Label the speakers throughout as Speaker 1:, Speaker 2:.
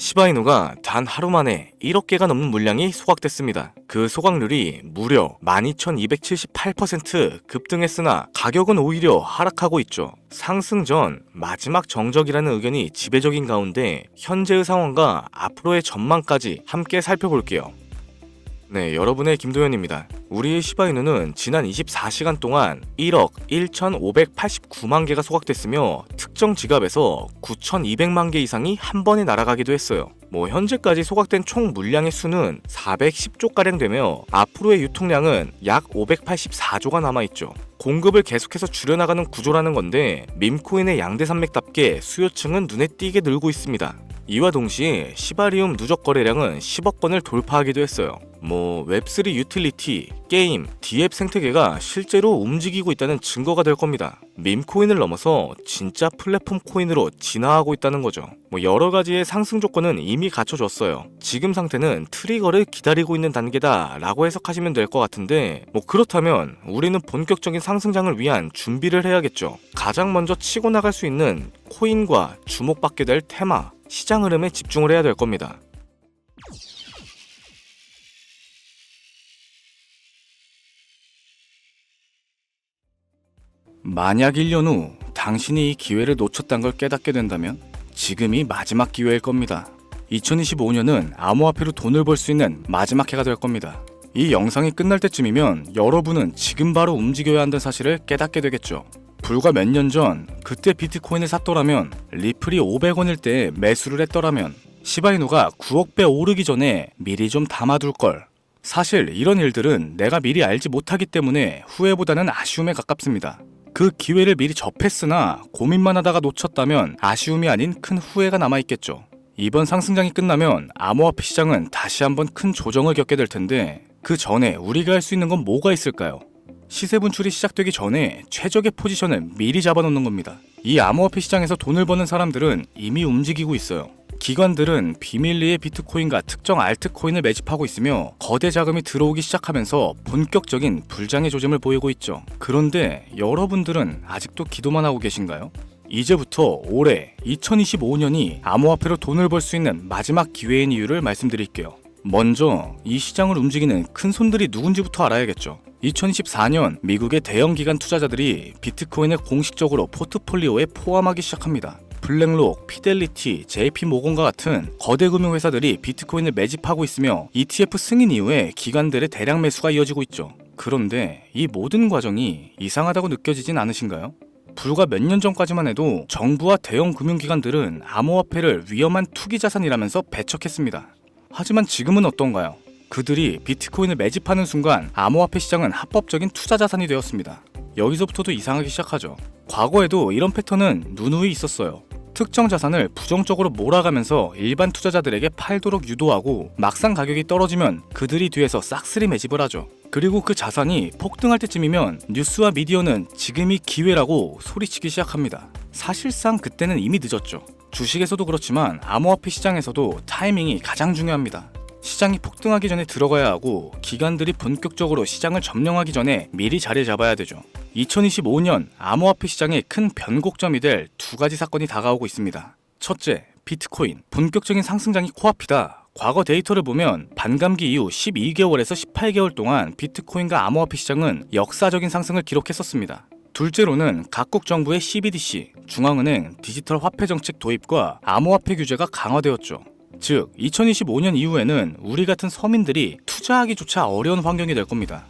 Speaker 1: 시바이누가 단 하루 만에 1억 개가 넘는 물량이 소각됐습니다. 그 소각률이 무려 12,278% 급등했으나 가격은 오히려 하락하고 있죠. 상승 전 마지막 정적이라는 의견이 지배적인 가운데 현재의 상황과 앞으로의 전망까지 함께 살펴볼게요. 네, 여러분의 김도현입니다. 우리의 시바이누는 지난 24시간 동안 1억 1,589만 개가 소각됐으며 특정 지갑에서 9,200만 개 이상이 한 번에 날아가기도 했어요. 현재까지 소각된 총 물량의 수는 410조가량 되며 앞으로의 유통량은 약 584조가 남아있죠. 공급을 계속해서 줄여나가는 구조라는 건데 밈코인의 양대 산맥답게 수요층은 눈에 띄게 늘고 있습니다. 이와 동시에 시바리움 누적 거래량은 10억 건을 돌파하기도 했어요. 웹3 유틸리티, 게임, D앱 생태계가 실제로 움직이고 있다는 증거가 될 겁니다. 밈코인을 넘어서 진짜 플랫폼 코인으로 진화하고 있다는 거죠. 여러 가지의 상승 조건은 이미 갖춰졌어요. 지금 상태는 트리거를 기다리고 있는 단계다 라고 해석하시면 될 것 같은데 그렇다면 우리는 본격적인 상승장을 위한 준비를 해야겠죠. 가장 먼저 치고 나갈 수 있는 코인과 주목받게 될 테마, 시장 흐름에 집중을 해야 될 겁니다. 만약 1년 후 당신이 이 기회를 놓쳤다는 걸 깨닫게 된다면 지금이 마지막 기회일 겁니다. 2025년은 암호화폐로 돈을 벌 수 있는 마지막 해가 될 겁니다. 이 영상이 끝날 때쯤이면 여러분은 지금 바로 움직여야 한다는 사실을 깨닫게 되겠죠. 불과 몇 년 전 그때 비트코인을 샀더라면, 리플이 500원일 때 매수를 했더라면, 시바이누가 9억 배 오르기 전에 미리 좀 담아둘 걸. 사실 이런 일들은 내가 미리 알지 못하기 때문에 후회보다는 아쉬움에 가깝습니다. 그 기회를 미리 접했으나 고민만 하다가 놓쳤다면 아쉬움이 아닌 큰 후회가 남아있겠죠. 이번 상승장이 끝나면 암호화폐 시장은 다시 한번 큰 조정을 겪게 될 텐데 그 전에 우리가 할 수 있는 건 뭐가 있을까요? 시세 분출이 시작되기 전에 최적의 포지션을 미리 잡아놓는 겁니다. 이 암호화폐 시장에서 돈을 버는 사람들은 이미 움직이고 있어요. 기관들은 비밀리에 비트코인과 특정 알트코인을 매집하고 있으며 거대 자금이 들어오기 시작하면서 본격적인 불장의 조짐을 보이고 있죠. 그런데 여러분들은 아직도 기도만 하고 계신가요? 이제부터 올해 2025년이 암호화폐로 돈을 벌 수 있는 마지막 기회인 이유를 말씀드릴게요. 먼저 이 시장을 움직이는 큰 손들이 누군지부터 알아야겠죠. 2024년 미국의 대형 기관 투자자들이 비트코인을 공식적으로 포트폴리오에 포함하기 시작합니다. 블랙록, 피델리티, JP모건과 같은 거대 금융회사들이 비트코인을 매집하고 있으며 ETF 승인 이후에 기관들의 대량 매수가 이어지고 있죠. 그런데 이 모든 과정이 이상하다고 느껴지진 않으신가요? 불과 몇 년 전까지만 해도 정부와 대형 금융기관들은 암호화폐를 위험한 투기자산이라면서 배척했습니다. 하지만 지금은 어떤가요? 그들이 비트코인을 매집하는 순간 암호화폐 시장은 합법적인 투자자산이 되었습니다. 여기서부터도 이상하기 시작하죠. 과거에도 이런 패턴은 누누이 있었어요. 특정 자산을 부정적으로 몰아가면서 일반 투자자들에게 팔도록 유도하고 막상 가격이 떨어지면 그들이 뒤에서 싹쓸이 매집을 하죠. 그리고 그 자산이 폭등할 때쯤이면 뉴스와 미디어는 지금이 기회라고 소리치기 시작합니다. 사실상 그때는 이미 늦었죠. 주식에서도 그렇지만 암호화폐 시장에서도 타이밍이 가장 중요합니다. 시장이 폭등하기 전에 들어가야 하고 기관들이 본격적으로 시장을 점령하기 전에 미리 자리 잡아야 되죠. 2025년 암호화폐 시장의 큰 변곡점이 될 두 가지 사건이 다가오고 있습니다. 첫째, 비트코인. 본격적인 상승장이 코앞이다. 과거 데이터를 보면 반감기 이후 12개월에서 18개월 동안 비트코인과 암호화폐 시장은 역사적인 상승을 기록했었습니다. 둘째로는 각국 정부의 CBDC, 중앙은행 디지털 화폐 정책 도입과 암호화폐 규제가 강화되었죠. 즉, 2025년 이후에는 우리 같은 서민들이 투자하기조차 어려운 환경이 될 겁니다.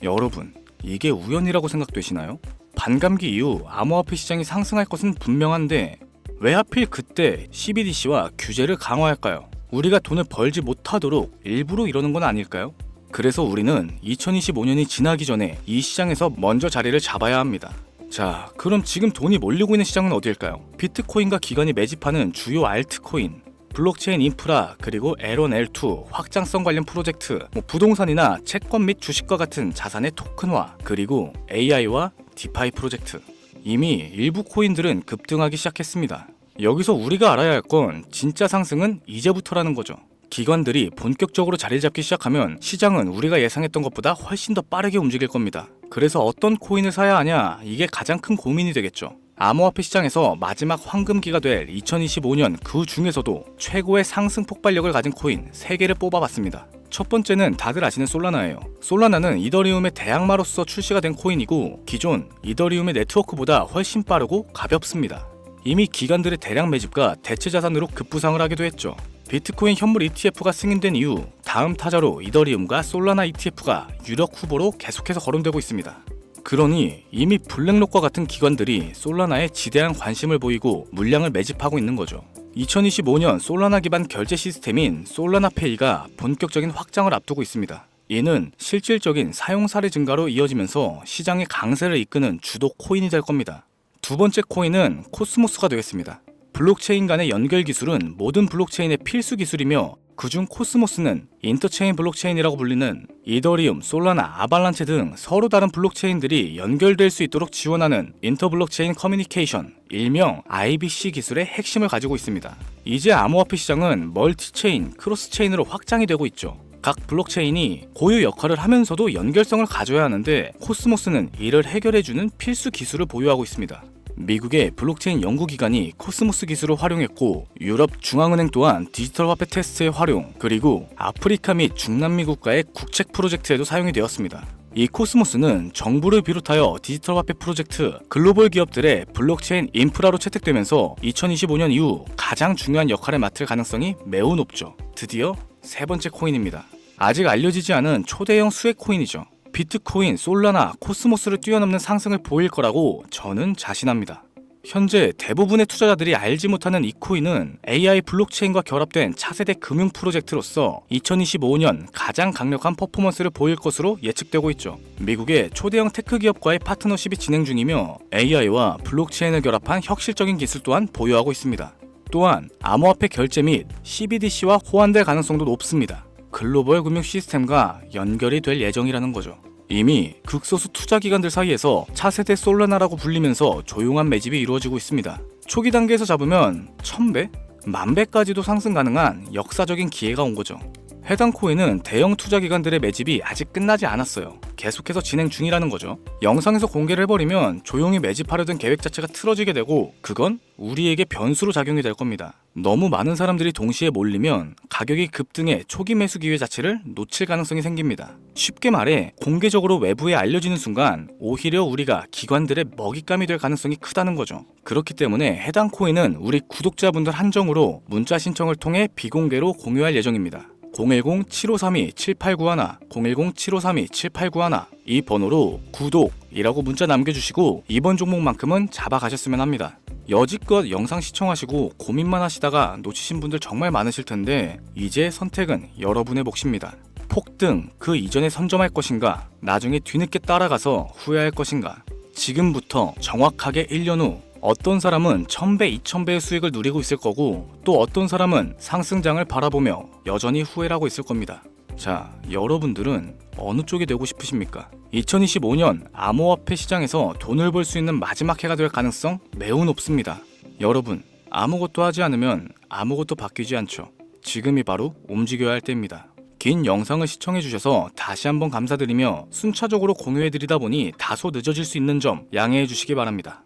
Speaker 1: 여러분, 이게 우연이라고 생각되시나요? 반감기 이후 암호화폐 시장이 상승할 것은 분명한데 왜 하필 그때 CBDC와 규제를 강화할까요? 우리가 돈을 벌지 못하도록 일부러 이러는 건 아닐까요? 그래서 우리는 2025년이 지나기 전에 이 시장에서 먼저 자리를 잡아야 합니다. 자, 그럼 지금 돈이 몰리고 있는 시장은 어딜까요? 비트코인과 기관이 매집하는 주요 알트코인, 블록체인 인프라, 그리고 L1, L2 확장성 관련 프로젝트, 부동산이나 채권 및 주식과 같은 자산의 토큰화, 그리고 AI와 디파이 프로젝트. 이미 일부 코인들은 급등하기 시작했습니다. 여기서 우리가 알아야 할 건 진짜 상승은 이제부터라는 거죠. 기관들이 본격적으로 자리 잡기 시작하면 시장은 우리가 예상했던 것보다 훨씬 더 빠르게 움직일 겁니다. 그래서 어떤 코인을 사야 하냐, 이게 가장 큰 고민이 되겠죠. 암호화폐 시장에서 마지막 황금기가 될 2025년 그 중에서도 최고의 상승 폭발력을 가진 코인 3개를 뽑아봤습니다. 첫 번째는 다들 아시는 솔라나예요. 솔라나는 이더리움의 대항마로서 출시가 된 코인이고 기존 이더리움의 네트워크보다 훨씬 빠르고 가볍습니다. 이미 기관들의 대량 매집과 대체 자산으로 급부상을 하기도 했죠. 비트코인 현물 ETF가 승인된 이후 다음 타자로 이더리움과 솔라나 ETF가 유력 후보로 계속해서 거론되고 있습니다. 그러니 이미 블랙록과 같은 기관들이 솔라나에 지대한 관심을 보이고 물량을 매집하고 있는 거죠. 2025년 솔라나 기반 결제 시스템인 솔라나페이가 본격적인 확장을 앞두고 있습니다. 이는 실질적인 사용 사례 증가로 이어지면서 시장의 강세를 이끄는 주도 코인이 될 겁니다. 두 번째 코인은 코스모스가 되겠습니다. 블록체인 간의 연결 기술은 모든 블록체인의 필수 기술이며 그중 코스모스는 인터체인 블록체인이라고 불리는 이더리움, 솔라나, 아발란체 등 서로 다른 블록체인들이 연결될 수 있도록 지원하는 인터블록체인 커뮤니케이션, 일명 IBC 기술의 핵심을 가지고 있습니다. 이제 암호화폐 시장은 멀티체인, 크로스체인으로 확장이 되고 있죠. 각 블록체인이 고유 역할을 하면서도 연결성을 가져야 하는데 코스모스는 이를 해결해주는 필수 기술을 보유하고 있습니다. 미국의 블록체인 연구기관이 코스모스 기술을 활용했고 유럽 중앙은행 또한 디지털 화폐 테스트의 활용, 그리고 아프리카 및 중남미 국가의 국책 프로젝트에도 사용이 되었습니다. 이 코스모스는 정부를 비롯하여 디지털 화폐 프로젝트, 글로벌 기업들의 블록체인 인프라로 채택되면서 2025년 이후 가장 중요한 역할을 맡을 가능성이 매우 높죠. 드디어 세 번째 코인입니다. 아직 알려지지 않은 초대형 수혜 코인이죠. 비트코인, 솔라나, 코스모스를 뛰어넘는 상승을 보일 거라고 저는 자신합니다. 현재 대부분의 투자자들이 알지 못하는 이 코인은 AI 블록체인과 결합된 차세대 금융 프로젝트로서 2025년 가장 강력한 퍼포먼스를 보일 것으로 예측되고 있죠. 미국의 초대형 테크 기업과의 파트너십이 진행 중이며 AI와 블록체인을 결합한 혁실적인 기술 또한 보유하고 있습니다. 또한 암호화폐 결제 및 CBDC와 호환될 가능성도 높습니다. 글로벌 금융 시스템과 연결이 될 예정이라는 거죠. 이미 극소수 투자기관들 사이에서 차세대 솔라나라고 불리면서 조용한 매집이 이루어지고 있습니다. 초기 단계에서 잡으면 1000배? 10,000배까지도 상승 가능한 역사적인 기회가 온 거죠. 해당 코인은 대형 투자기관들의 매집이 아직 끝나지 않았어요. 계속해서 진행 중이라는 거죠. 영상에서 공개를 해버리면 조용히 매집하려던 계획 자체가 틀어지게 되고 그건 우리에게 변수로 작용이 될 겁니다. 너무 많은 사람들이 동시에 몰리면 가격이 급등해 초기 매수 기회 자체를 놓칠 가능성이 생깁니다. 쉽게 말해 공개적으로 외부에 알려지는 순간 오히려 우리가 기관들의 먹잇감이 될 가능성이 크다는 거죠. 그렇기 때문에 해당 코인은 우리 구독자분들 한정으로 문자 신청을 통해 비공개로 공유할 예정입니다. 010-7532-7891, 010-7532-7891 이 번호로 구독이라고 문자 남겨주시고 이번 종목만큼은 잡아가셨으면 합니다. 여지껏 영상 시청하시고 고민만 하시다가 놓치신 분들 정말 많으실 텐데 이제 선택은 여러분의 몫입니다. 폭등 그 이전에 선점할 것인가, 나중에 뒤늦게 따라가서 후회할 것인가. 지금부터 정확하게 1년 후 어떤 사람은 1000배, 2000배의 수익을 누리고 있을 거고 또 어떤 사람은 상승장을 바라보며 여전히 후회를 하고 있을 겁니다. 자, 여러분들은 어느 쪽이 되고 싶으십니까? 2025년 암호화폐 시장에서 돈을 벌 수 있는 마지막 해가 될 가능성 매우 높습니다. 여러분, 아무것도 하지 않으면 아무것도 바뀌지 않죠. 지금이 바로 움직여야 할 때입니다. 긴 영상을 시청해주셔서 다시 한번 감사드리며 순차적으로 공유해드리다 보니 다소 늦어질 수 있는 점 양해해 주시기 바랍니다.